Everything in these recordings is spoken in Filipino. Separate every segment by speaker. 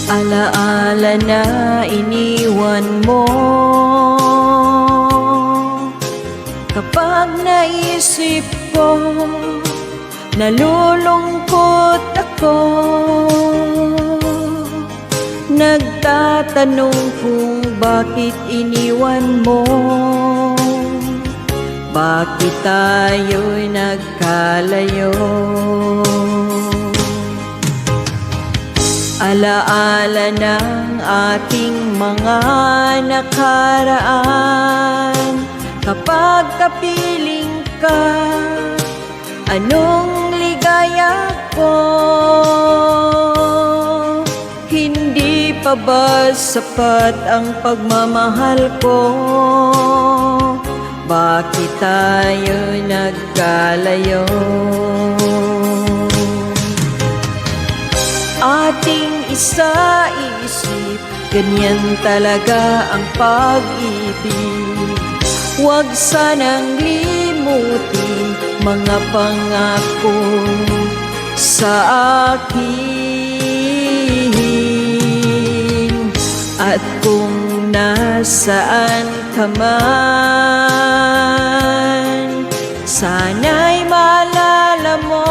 Speaker 1: Alaala na iniwan mo. Kapag naisip ko, nalulungkot ako. Nagtatanong kung bakit iniwan mo. Bakit tayo'y nagkalayo? Alaala ng ating mga nakaraan. Kapag kapiling ka, anong ligaya ko? Hindi pa ba sapat ang pagmamahal ko? Bakit tayo'y nagkalayo? Ating isa-isip, ganyan talaga ang pag-ibig. Huwag sanang limutin mga pangako sa akin. At kung nasaan ka man, sana'y maalala mo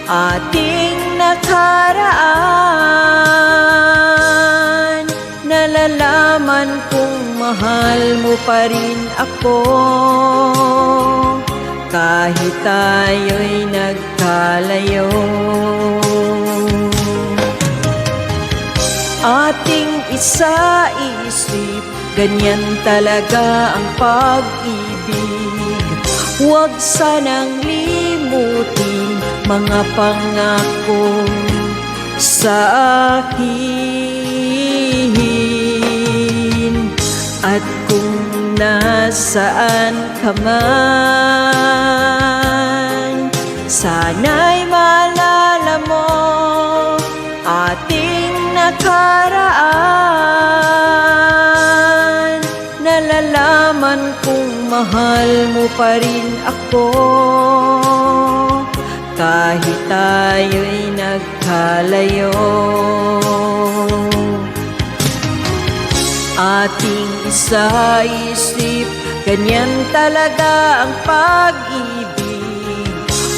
Speaker 1: ating nakaraan. Nalalaman kong mahal mo pa rin ako, kahit tayo'y nagkalayo. Ating isa-isip, ganyan talaga ang pag-ibig. Huwag sanang limutin mga pangako sa akin. At kung nasaan ka man, sana'y maalala mo ating nakaraan. Nalalaman kong mahal mo pa rin ako, kahit tayo'y nagkalayo. Ating isa-isip, ganyan talaga ang pag-ibig.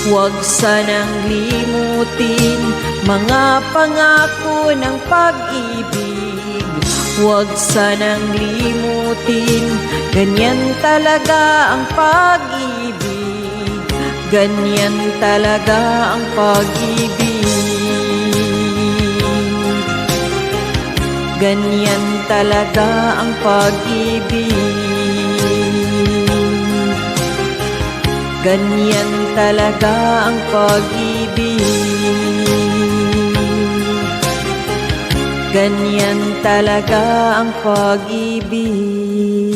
Speaker 1: Huwag sanang limutin mga pangako ng pag-ibig. Huwag sanang limutin, ganyan talaga ang pag-ibig. Ganyan talaga ang pag-ibig. Ganyan talaga ang pag-ibig. Ganyan talaga ang pag-ibig. Ganyan talaga ang pag-ibig.